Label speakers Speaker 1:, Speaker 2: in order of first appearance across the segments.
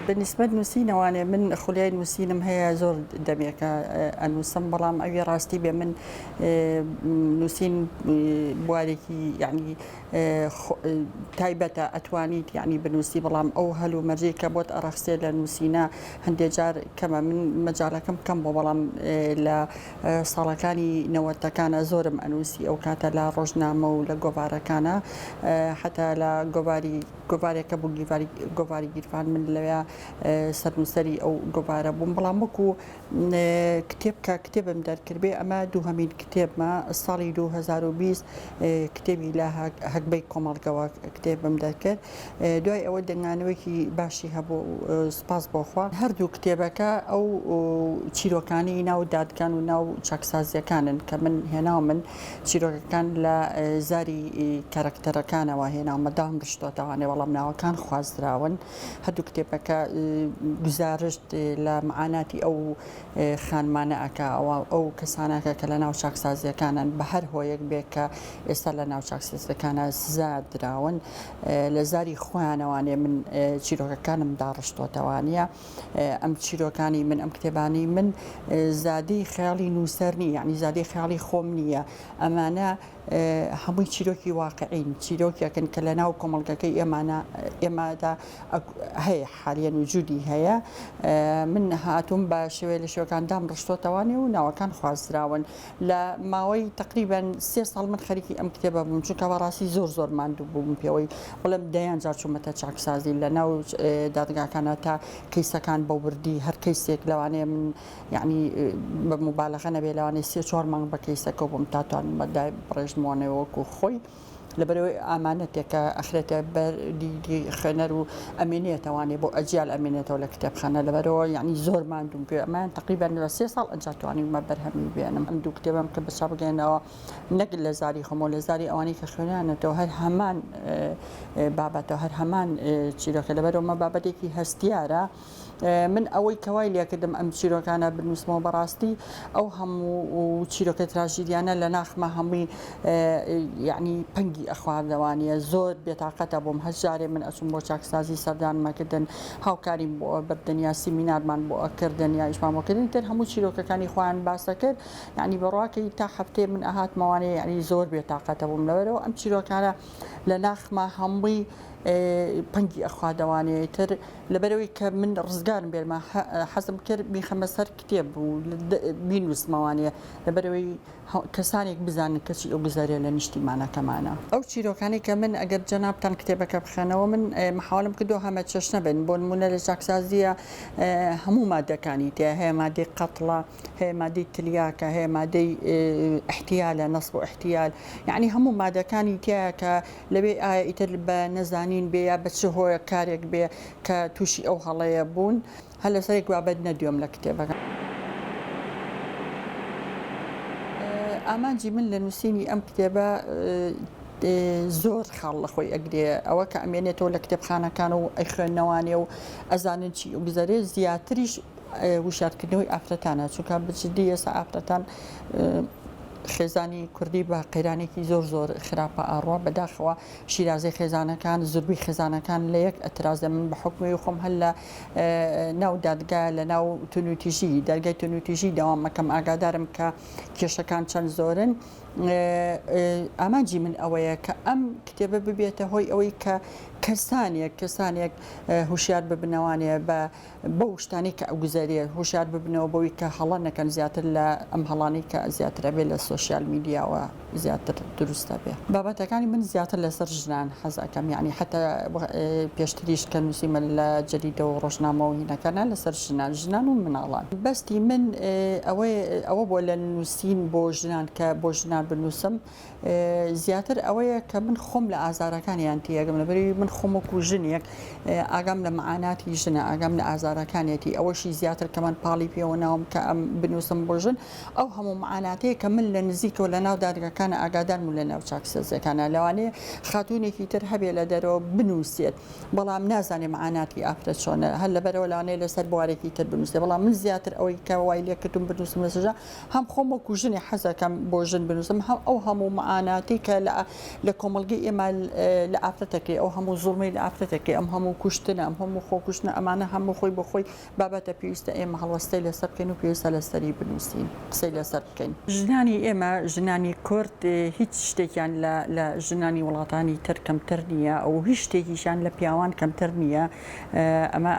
Speaker 1: بالنسبة لنووسینەوانێ من خولای نووسینم هەیە زۆر دەمێکە ئەنووسم بەڵام ئەوی ڕاستی بێ من نووسین بوارێکی یعنی تایبەتە ئەتوانیت یعنی بنووسی بەڵام ئەو هەلو مەرجەی کە بۆت ئەڕەخسێ لە نووسینە هەندێک جار کەمە من مەجاالەکەم کەم بۆ بەڵام لە ساڵەکانی نەوەتەکانە زۆرم ئەنووسی ئەو کاتە لە ڕۆژنامە و لە گۆڤارەکانە حتا لە گۆڤارێکە بوو گۆڤاری گیرفان من لەوێ سەرنووسەری ئەو گۆڤارە بووم بەڵام وەکو کتێبم دەرکردبێ ئەمە دووهەمین کتێبمە ساڵی 2020 کتێبی لە هەکبەی کۆمەڵگەوە کتێبم دەرکرد دوای ئەوە دەنگانەوەیکی باشی هەبوو سپاس بۆخوا هەردوو کتێبەکە ئەو چیرۆکانی ناو دادگان و ناو چاکسازیەکانن کە من هێناو من چیرۆکەکان لە زاری کارکتەرەکانەوە هێناومە دام ڕشتۆتەوانێ بەڵام ناوەکان خوازراون هەردوو کتێبەکە گزارشت لە معاناتی ئەو خانمانە ئەکا ئەو کەسانەکە کە لە ناو چاکسازیەکانن بە هەر هۆیەک بێت کە ئێستا لە ناو چاکسازیەکانە سزا دراون لە زاری خۆیانەوانێ من چیرۆکەکانم داڕشتۆتەوانە ئەم چیرۆکانی من ئەم کتێبانی من زادی خیاڵی نووسەرنی یعنی زادی خیاڵی خۆم نییە ئەمانە هەمووی چیرۆکی واقعین چیرۆکیەکەن کە لە ناو کۆمەڵگەکەی ئێمادا هەیە حالیان وجودی هەیە من هاتووم بە شێوەیە لە شێوەکاندام ڕشتۆتەوانێ و ناوەکان خوازراون لە ماوەی تقریبان 3 ساڵ من خەریکی ئەم کتێبە بووم چونکە بەڕاستی زۆر ماندوو بووم پێوەی بڵێم دەیان جار چوومەتە چاکسازی لە ناو دادگاکانە تا کەیسەکان بەو بردی هەر کەیسێک لەوانەیە من یعنی بە مبالەغە نەبێ لەوانەیە 3-4 مانگ بە کەیسەکە بووم تا توانمەدای بڕێژمەوەنەوە وەکو خۆی لەبەرەوەی ئامانەتێکە ئەخرێتە بەردی خوێنەر و ئەمێنێتەوانێ بۆ ئەجیال ئەمێنێتەوە لە کتێبخانە لەبەرەوە یعنی زۆر ماندوم پێ ئەمان تقریبان لە 3 ساڵ ئەنج توانیمە بەرهەمی بێنم ئەم دوو کتێبم کە بەچا بگەێنەوە نەک لە زاری خۆمەوە لە زاری ئەوانەی کە خوێنانێتەوە هەر هەمان بابەتەوە هەر هەمان چیرۆکە لەبەرەوە مە بابەتێکی هەستیارە من ئەوەی کەوای لێکردم ئەم چیرۆکانە بنووسمەوە بەڕاستی ئەو هەموو چیرۆکە تراژیدیانە لە ناخمە هەمووی یعنی پەنگی ئەخواردەوانیە زۆر بێتاقەتە بۆم هەژارێ من ئەچوم بۆ چاکسازی سەردانمەکردن هاوکاریم بۆ بردن یا سیمینارمان بۆ ئەکردن یا ئیشمامۆکردن تر هەموو چیرۆکەکانی خۆیان باسە کرد یعنی بەڕواکەی تا هەفتێ من ئەهاتمەوانێ یعنی زۆر بێتاقەتە بووم لەوەرەوە ئەم چیرۆکانە لە ناخمە هەمووی پەنگی ئەخوادەوانەیە تر لەبەرەوەی کە من ڕزگارم بێرمە حەزم کرد بیخەمە سەر کتێب بوو بینووسمەوانەیە لەبەرەوەی کەسانێک بزانن کەچی ئەو گزارێ لە نیشتیمانەکەمانە ئەو چیرۆکانی کە من ئەگەر جەنابتان کتێبەکە بخێنەوە من محاولم کردو هەمە چەش نەبن بۆ نمونە لە چاکسازیە هەموو مادەکانی تێ هەیە مادەی قەتڵە هەیە مادەی تلیاکە هەیە مادەی احتیالە نەسب و احتیال یعنی هەموو مادەکانی تێە کە لەوێ ئایا ئیتر بە نەزانین بێ یا بە چ هۆیە کارێک بێ کە تووشی ئەو هەڵەیە بوون هەر لەسەرێک بابەت نەدوێم لە کتێبەکە ئامانجی من لە نووسینی ئەم کتێبە زۆر خاڵ لە خۆی ئەگرێ ئەوە کە ئەمێنێتەوە لە کتێبخانەکان و ئەی خوێندنەوانێ و ئەزانن چی و بزارێ زیاتریش وشارکردنەوەی ئافرەتانە چونکە بجددی ئێستا ئافرەتان خێزانی کوردی بە قەیرانێکی زۆر خراپە ئاڕوا بەداخەوە شیرازەی خێزانەکان زوربی خێزانەکان لە یەک ئەترازە من بە حکمی خۆم هەل لە ناو دادگا لە ناو تونوتیژی دەرگای تونوتیژی داوامەکەم ئاگادارم کە کێشەکان چەند زۆرن ئامانجی من ئەوەیە کە ئەم کتێبە ببێتە هۆی ئەوەی کە کەسانێک هوشیار ببنەوانێ بەو شتانی کە ئەو گوزاریە هوشیار ببنەوە بەوەی کە هەڵە نەکەن زیاتر لە ئەم هەڵانەی کە زیاترە بێت لە سۆشیال میدیاوە زیاتر دروستە بێ بابەتەکانی من زیاتر لەسەر ژنان حەزەکەم یعنی حتا پێشتریش کە نووسیمە لە جەریدە و ڕۆژنامە و هینەکانە لەسەر ژنان و مناڵان بەستی من ئەوە بۆ لە نووسین بۆ ژنان کە بۆ ژنان بنووسم زیاتر ئەوەیە کە من خۆم لە ئازارەکانیان تێگەم لەبەری من خۆمەکو ژنێک ئاگام لە معاناتی ژنە ئاگام لە ئازارەکانێتی ئەوەشی زیاتر کە من پاڵی پێوە ناوم کە ئەم بنووسم بۆ ژن ئەو هەموو معاناتەیە کە من لە نزیکەوە لە ناو دادگاکانە ئاگادارم و لە ناو چاکسەزەکانە لەوانەیە خاتوونێکی تر هەبێ لە دەرەوە بنووسێت بەڵام نازانێ معاناتی ئافرەت چۆنە هەر لەبەرەوە لەوانەیە لەسەر بوارێکی تر بنووسێت بەڵام من زیاتر ئەوەی کە وای لێ کردم بنووسم لەسەرجا هەم خۆمەکو ژنێ حەزەکەم بۆ ژن بنووسم بنووسم ئەو هەموو معاناتی کە لە کۆمەلگەی ئێمە لە ئافرەتەکەی ئەو هەموو زوڵمەی لە ئافرەتەکەی ئەم هەموو کوشتنە ئەم هەموو خۆکوشتنە ئەمانە هەموو خۆی بۆ خۆی بابەتە پێویستە ئێمە هەڵوەستەی لەسەر بکەین و پێویستە لەسەری بنووسین قسەی لەسەر بکەین. ژنانی ئێمە ژنانی کورد هیچ شتێکیان لە ژنانی وڵاتانی تر کەمتر نییە ئەو هیچ شتێکیشان لە پیاوان کەمتر نییە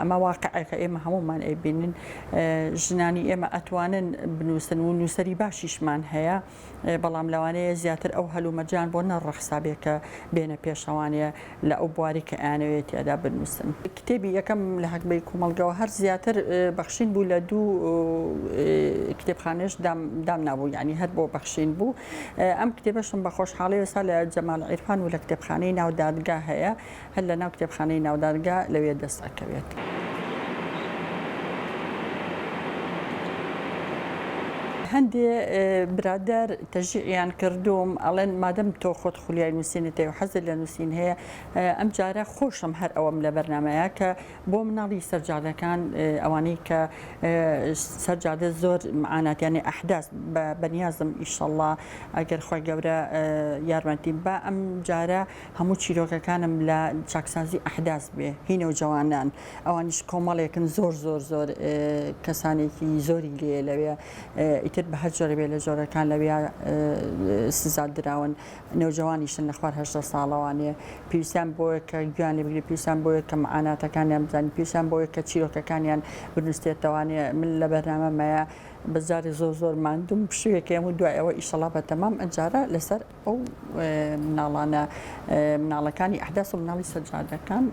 Speaker 1: ئەمە واقعەکە ئێمە هەمومان ئەیبینن ژنانی ئێمە ئەتوانن بنووسن و نووسری باشیشمان هەیە بەڵام لەوانەیە زیاتر ئەو هەلومەرجان بۆ نەڕەحسابێکە بێنە پێشەوانەیە لە ئەو بواری کە ئەیانەوێت تێدا بنووسن. کتێبی یەکەم لە هەکبەی کۆمەلگەوە هەر زیاتر بەخشین بوو لە دوو کتێبخانەش دام نابوو یعنی هەر بۆ بەخشین بوو ئەم کتێبەشم بە خۆشحاڵی وەسا لە جەمال عیرفان و لە کتێبخانەی ناودادگا هەیە هەر لە ناو کتێبخانەی ناودادگا لەوێ دەست ئەکەوێت. هەندێ برادەر تەژیعیان کردوم ئەڵێن مادەم تۆ خۆت خولیای نووسینێتەوە و حەزت لە نووسین هەیە ئەم جارە خۆشم هەر ئەوەم لە بەرنامەیە کە بۆ مناڵی سەرجادەکان ئەوانەی کە سەرجادە زۆر معاناتیانی ئەحداس بەنیازم ئیشەڵڵا ئەگەر خۆی گەورە یارمەتی بە ئەم جارە هەموو چیرۆکەکانم لە چاکسازی ئەحداس بێ هینە و جوانان ئەوانیش کۆمەڵێکن زۆر کەسانێکی زۆری لێ لەوێ بە هەر جۆرە بێ لە جۆرەکان لەوێ سزاد دراون نێوجوانیشن لە خوار 18 ساڵەوانێ پێویستیان بۆیە کە گویان لێ بگرێت پێویستیان بۆیە کە معاناتەکانیان بزانین پێویستیان بۆیە کە چیرۆکەکانیان بنووسێتەوانێ من لە بەرنامەمەیە بەجاری زۆر ماندوم پشوویەکە ئەمە دوای ئەوە ئیشەڵا بە تەمام ئەجارە لەسەر ئەو مناڵانە مناڵەکانی ئەحداس و مناڵی سەرجادەکان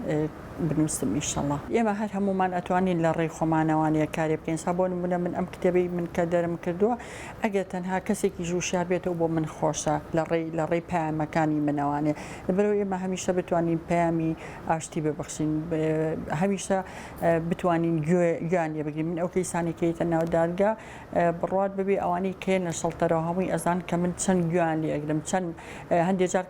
Speaker 1: بنووسم ئیشەڵڵا. ئێمە هەر هەمومان ئەتوانین لە ڕێی خۆمانەوانەیە کارێ بکەین سا بۆ نمونە من ئەم کتێبەی من کە دەرم کردووە ئەگەر تەنها کەسێکی ژوشار بێتەوە بۆ من خۆشە لە ڕێی پەیامەکانی منەوانێ لەبەرەوە ئێمە هەمیشە بتوانین پەیامی ئاشتی ببەخشین هەمیشە بتوانین گویان لێ بگرین. من ئەو کەیسانی کەیتە ناودادگا بڕوات ببێ ئەوانەی کێن لە شەڵتەرەوە هەمووی ئەزان کە من چەند گویان لێ ئەگرم چەند هەندێک جار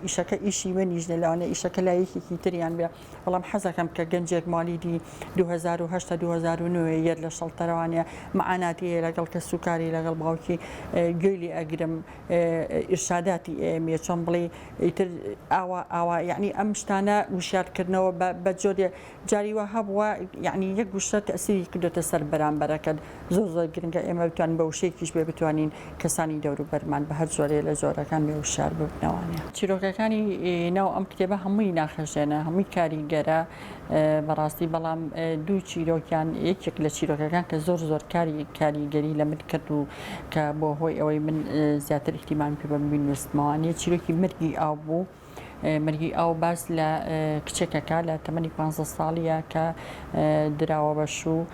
Speaker 1: ئیشەکە ئیشی وێ نیژنە لەوانە ئیشەکە لایەکێکی تریان بێ بەڵام حەزەکەم کە گەنجێک مالیدی 2008 2009 یەر لە شەڵتەرەوانێ معاناتی لەگەڵ کە سوکاری لەگەڵ باوکی گوێی لێ ئەگرم ئیرشاداتی ئێمە چۆن بڵێ ئیتر ئاوا یعنی ئەم شتانە وشارکردنەوە بە جۆرێ جاریوە هەبووە یعنی یەک گوشتە تەسیری کردوتە سەر بەرامبەرەکەت زۆر گرنگە ئێمە بتوانین بە وشەیەکیش بتوانین کەسانی دەور و بەرمان بە هەر جۆرێ لە جۆرەکان بێ وشار ببنەوانێ. چیرۆکەکانی ناو ئەم کتێبە هەمووی ناخەژێنە هەمووی کاریگەرە بەڕاستی بەڵام دوو چیرۆکیان یەکێک لە چیرۆکەکان کە زۆر کاریگەری لە من کرد و کە بۆ هۆی ئەوەی من زیاتر احتیمام پێ بە بینویستمەوانێ چیرۆکی مەرگی ئاو بوو مەرگی ئاو باس لە کچێکەکە لە تەمەنی 15 ساڵیە کە دراوە بەشوو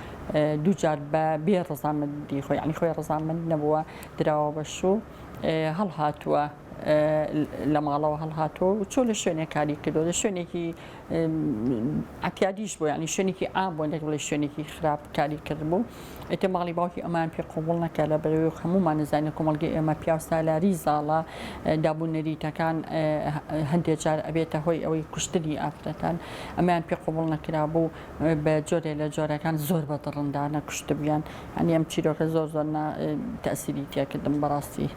Speaker 1: دوو جار بە بێ ڕەزامەندی خۆی ینی خۆی ڕەزامەند نەبووە دراوە بەشوو هەڵهاتووە لە ماڵەوە هەڵهاتۆ و چۆ لە شوێنێک کاری کردو لە شوێنێکی ئەتیادیش بوو ینی شوێنێکی ئام بۆ نێک بڵێ شوێنێکی خراپ کاری کردبوو ئێتە ماڵی باوکی ئەمان پێ قوبوڵ نەکە لە بەرەوەی هەمومان نزانێت کۆمەڵگەی ئێمە پیاوسالاری زاڵە دابوونەریتەکان هەندێک جار ئەبێتە هۆی ئەوەی کوشتنی ئافرەتان ئەمان پێ قوبوڵ نەکرا بوو بە جۆرێ لە جۆرەکان زۆر بەدڕندا نەکوشتبیان ئەنی ئەم چیرۆکە زۆر تەسیری تێکردم بەڕاستی.